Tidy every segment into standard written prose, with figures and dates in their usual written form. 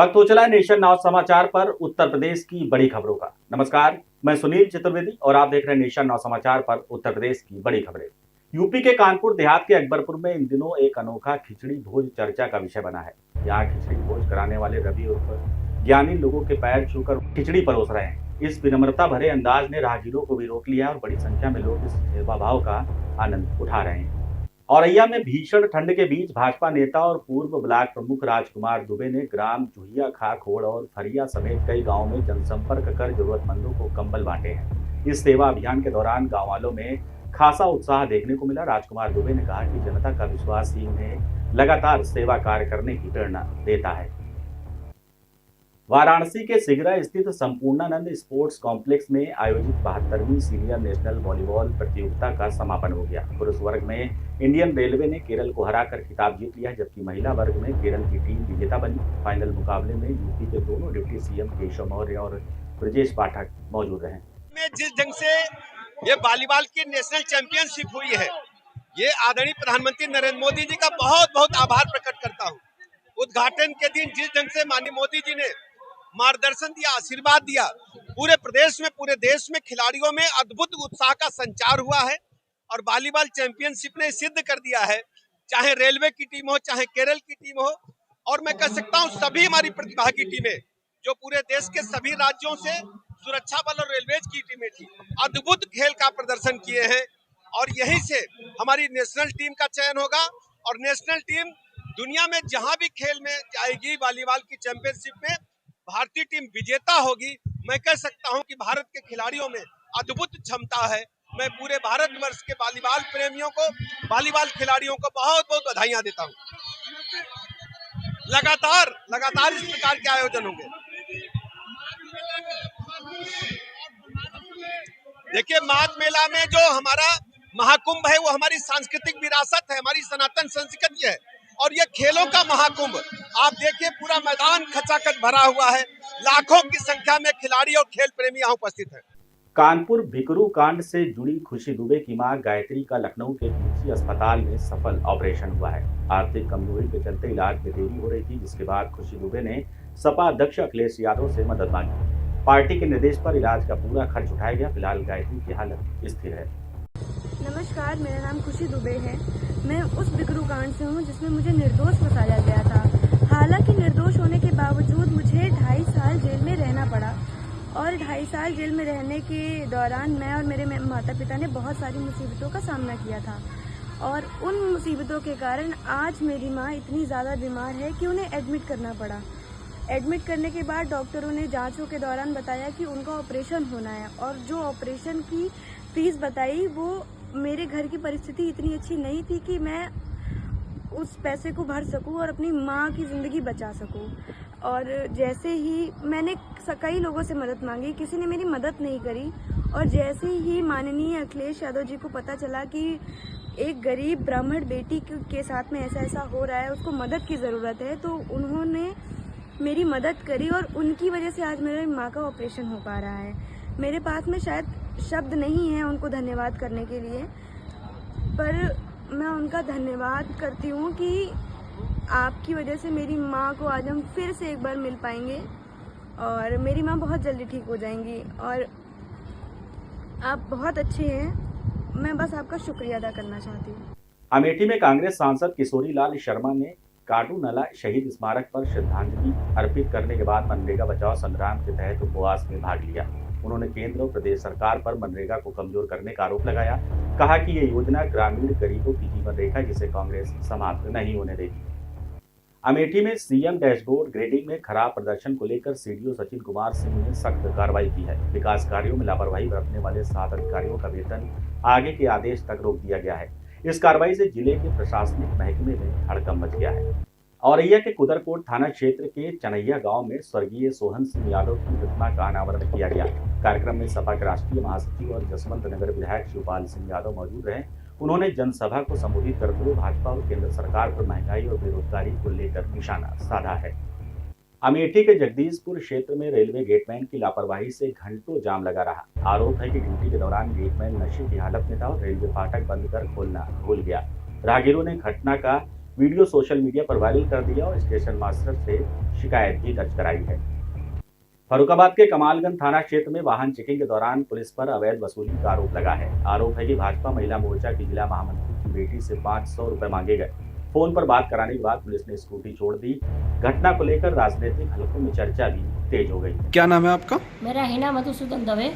वक्त हो चला है नेशन नाउ समाचार पर उत्तर प्रदेश की बड़ी खबरों का। नमस्कार, मैं सुनील चतुर्वेदी और आप देख रहे हैं नेशन नाउ समाचार पर उत्तर प्रदेश की बड़ी खबरें। यूपी के कानपुर देहात के अकबरपुर में इन दिनों एक अनोखा खिचड़ी भोज चर्चा का विषय बना है। यहाँ खिचड़ी भोज कराने वाले रवि उर्फ ज्ञानी लोगों के पैर छूकर खिचड़ी परोस रहे हैं। इस विनम्रता भरे अंदाज ने राहगीरों को भी रोक लिया और बड़ी संख्या में लोग इस सेवा भाव का आनंद उठा रहे हैं। औरैया में भीषण ठंड के बीच भाजपा नेता और पूर्व ब्लॉक प्रमुख राजकुमार दुबे ने ग्राम जुहिया खाखोड़ और फरिया समेत कई गांवों में जनसंपर्क कर जरूरतमंदों को कंबल बांटे हैं। इस सेवा अभियान के दौरान गांव वालों में खासा उत्साह देखने को मिला। राजकुमार दुबे ने कहा कि जनता का विश्वास ही उन्हें लगातार सेवा कार्य करने की प्रेरणा देता है। वाराणसी के सिगरा स्थित संपूर्णानंद स्पोर्ट्स कॉम्प्लेक्स में आयोजित 72वीं सीनियर नेशनल वॉलीबॉल प्रतियोगिता का समापन हो गया। पुरुष वर्ग में इंडियन रेलवे ने केरल को हराकर खिताब जीत लिया, जबकि महिला वर्ग में केरल की टीम विजेता बनी। फाइनल मुकाबले में यूपी के दोनों डिप्टी सीएम केशव मौर्य और ब्रजेश पाठक मौजूद रहे। जिस ढंग से ये वॉलीबॉल की नेशनल चैंपियनशिप हुई है, ये आदरणीय प्रधानमंत्री नरेंद्र मोदी जी का बहुत बहुत आभार प्रकट करता हूँ। उद्घाटन के दिन जिस ढंग से माननीय मोदी जी ने मार्गदर्शन दिया, आशीर्वाद दिया, पूरे प्रदेश में पूरे देश में खिलाड़ियों में अद्भुत उत्साह का संचार हुआ है और वॉलीबॉल चैंपियनशिप ने सिद्ध कर दिया है, चाहे रेलवे की टीम हो, चाहे केरल की टीम हो, और मैं कह सकता हूँ सभी हमारी प्रतिभागी टीमें जो पूरे देश के सभी राज्यों से सुरक्षा बल और रेलवे की टीमें थी, अद्भुत खेल का प्रदर्शन किए हैं और यहीं से हमारी नेशनल टीम का चयन होगा और नेशनल टीम दुनिया में जहां भी खेल में जाएगी वॉलीबॉल की चैंपियनशिप में भारतीय टीम विजेता होगी। मैं कह सकता हूं कि भारत के खिलाड़ियों में अद्भुत क्षमता है। मैं पूरे भारतवर्ष के वॉलीबॉल प्रेमियों को, वॉलीबॉल खिलाड़ियों को बहुत बहुत बधाइयां देता हूं। लगातार इस प्रकार के आयोजन होंगे। देखिए, माघ मेला में जो हमारा महाकुंभ है वो हमारी सांस्कृतिक विरासत है, हमारी सनातन संस्कृति है और ये खेलों का महाकुंभ। आप देखिए पूरा मैदान खचाखच भरा हुआ है, लाखों की संख्या में खिलाड़ी और खेल प्रेमी यहाँ उपस्थित हैं। कानपुर भिकरू कांड से जुड़ी खुशी दुबे की मां गायत्री का लखनऊ के निजी अस्पताल में सफल ऑपरेशन हुआ है। आर्थिक कमजोरी के चलते इलाज में देरी हो रही थी, जिसके बाद खुशी दुबे ने सपा अध्यक्ष अखिलेश यादव से मदद मांगी। पार्टी के निर्देश पर इलाज का पूरा खर्च उठाया गया। फिलहाल गायत्री की हालत स्थिर है। नमस्कार, मेरा नाम खुशी दुबे है। मैं उस भिकरू कांड से हूँ जिसमें मुझे निर्दोष फंसाया गया था। हालांकि निर्दोष होने के बावजूद मुझे 2.5 साल जेल में रहना पड़ा और 2.5 साल जेल में रहने के दौरान मैं और मेरे माता पिता ने बहुत सारी मुसीबतों का सामना किया था और उन मुसीबतों के कारण आज मेरी माँ इतनी ज़्यादा बीमार है कि उन्हें एडमिट करना पड़ा। एडमिट करने के बाद डॉक्टरों ने जांचों के दौरान बताया कि उनका ऑपरेशन होना है और जो ऑपरेशन की फीस बताई वो मेरे घर की परिस्थिति इतनी अच्छी नहीं थी कि मैं उस पैसे को भर सकूं और अपनी माँ की ज़िंदगी बचा सकूं। और जैसे ही मैंने कई लोगों से मदद मांगी, किसी ने मेरी मदद नहीं करी और जैसे ही माननीय अखिलेश यादव जी को पता चला कि एक गरीब ब्राह्मण बेटी के साथ में ऐसा हो रहा है, उसको मदद की ज़रूरत है, तो उन्होंने मेरी मदद करी और उनकी वजह से आज मेरी माँ का ऑपरेशन हो पा रहा है। मेरे पास में शायद शब्द नहीं है उनको धन्यवाद करने के लिए, पर मैं उनका धन्यवाद करती हूँ कि आपकी वजह से मेरी माँ को आज हम फिर से एक बार मिल पाएंगे और मेरी माँ बहुत जल्दी ठीक हो जाएंगी और आप बहुत अच्छे हैं। मैं बस आपका शुक्रिया अदा करना चाहती हूँ। अमेठी में कांग्रेस सांसद किशोरी लाल शर्मा ने काटूनाला शहीद स्मारक पर श्रद्धांजलि अर्पित करने के बाद मनरेगा बचाओ संग्राम के तहत उपवास में भाग लिया। उन्होंने केंद्र और प्रदेश सरकार पर मनरेगा को कमजोर करने का आरोप लगाया। कहा कि ये योजना ग्रामीण गरीबों की जीवन रेखा, जिसे कांग्रेस समाप्त नहीं होने देगी। अमेठी में सीएम डैशबोर्ड ग्रेडिंग में खराब प्रदर्शन को लेकर सीडीओ सचिन कुमार सिंह ने सख्त कार्रवाई की है। विकास कार्यों में लापरवाही बरतने वाले 7 अधिकारियों का वेतन आगे के आदेश तक रोक दिया गया है। इस कार्रवाई से जिले के प्रशासनिक महकमे में हड़कंप मच गया है। औरैया के कुदरकोट थाना क्षेत्र के चनैया गांव में स्वर्गीय सोहन सिंह यादव की प्रतिमा का अनावरण किया गया। कार्यक्रम में सपा के राष्ट्रीय महासचिव और जसवंत नगर विधायक शिवपाल सिंह यादव मौजूद रहे। उन्होंने जनसभा को संबोधित करते हुए भाजपा और केंद्र सरकार पर महंगाई और बेरोजगारी को लेकर निशाना साधा है। अमेठी के जगदीशपुर क्षेत्र में रेलवे गेटमैन की लापरवाही से घंटों जाम लगा रहा। आरोप है कि ड्यूटी के दौरान गेटमैन नशे की हालत में था और रेलवे फाटक बंद कर खोलना भूल गया। राहगीरों ने घटना का वीडियो सोशल मीडिया पर वायरल कर दिया और स्टेशन मास्टर से शिकायत भी दर्ज कराई है। फर्रुखाबाद के कमालगंज थाना क्षेत्र में वाहन चेकिंग के दौरान पुलिस पर अवैध वसूली का आरोप लगा है। आरोप है कि भाजपा महिला मोर्चा की जिला महामंत्री की बेटी से 500 रुपए मांगे गए। फोन पर बात कराने के बाद पुलिस ने स्कूटी छोड़ दी। घटना को लेकर राजनीतिक हलकों में चर्चा भी तेज हो गई। क्या नाम है आपका? मेरा हिना मधुसूदन दवे।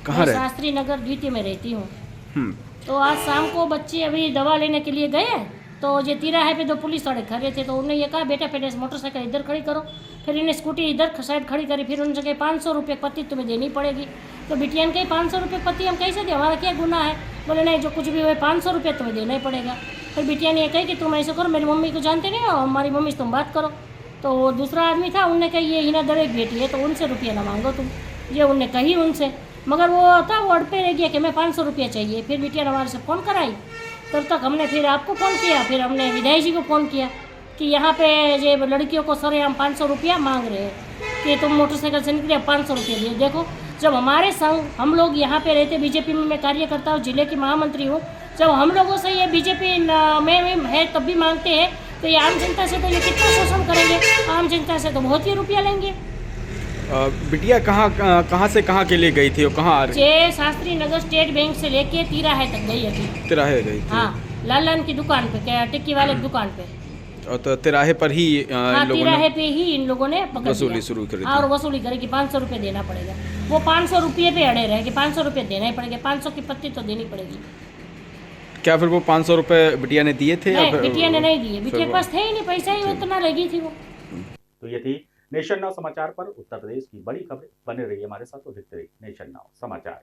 कहाँ रहे? शास्त्री नगर द्वितीय में रहती हूँ। तो आज शाम को बच्चे अभी दवा लेने के लिए गए, तो ये तिराहे पे दो पुलिस वाले खड़े थे, तो उन्होंने ये कहा बेटा पहले मोटरसाइकिल इधर खड़ी करो। फिर इन्हें स्कूटी इधर साइड खड़ी करी। फिर उनसे कहे 500 रुपये पत्ती तुम्हें देनी पड़ेगी। तो बिटिया ने कही 500 रुपये पत्ती हम कैसे दें, हमारा क्या गुनाह है? बोले नहीं, जो कुछ भी हो 500 रुपये तुम्हें देना ही पड़ेगा। फिर बिटिया ने ये कही कि तुम ऐसे करो, मेरी मम्मी को जानते नहीं हो, हमारी मम्मी से तुम बात करो। तो वो दूसरा आदमी था, उनने कही ये हिना दवे की बेटी है, तो उनसे रुपया ना मांगो तुम, ये उनने कही उनसे। मगर वो था वो अड़पे रह गया कि मैं 500 रुपया चाहिए। फिर बिटिया ने हमारे से फ़ोन कराई। तब तक हमने फिर आपको फ़ोन किया, फिर हमने विधायक जी को फ़ोन किया कि यहाँ पे ये लड़कियों को सरेआम 500 रुपया मांग रहे हैं कि तुम मोटरसाइकिल से निकले 500 रुपये दिए। देखो, जब हमारे संग हम लोग यहाँ पे रहते, बीजेपी में मैं कार्य करता हूँ, जिले की महामंत्री हूँ, जब हम लोगों से ये बीजेपी में है तब भी मांगते हैं, तो ये आम जनता से तो ये कितना शोषण करेंगे? आम जनता से तो बहुत ही रुपया लेंगे। बिटिया कहाँ से कहाँ के लिए गई थी और कहाँ आ रही? जे शास्त्री नगर स्टेट बैंक से लेके तिराहे तक गई अभी। तिराहे गई थी? हाँ, लालन की दुकान पे, क्या टिक्की वाले की दुकान पे। और तो तिराहे पर ही हाँ, तिराहे पे ही इन लोगों ने पकड़ वसूली शुरू करी। और वसूली करी कि 500 रुपये देना पड़ेगा। वो 500 रुपये पे अड़े रहे कि 500 रुपये देना ही पड़ेगा, 500 की पत्ती तो देनी पड़ेगी। क्या फिर वो 500 रुपये बिटिया ने दिए थे? नहीं, बिटिया ने नहीं दिए, बिटिया के पास थे ही नहीं, पैसा ही उतना लगी थी वो। तो ये थी नेशन नाउ समाचार पर उत्तर प्रदेश की बड़ी खबरें। बने रहिए हमारे साथ और देखते रहिए नेशन नाउ समाचार।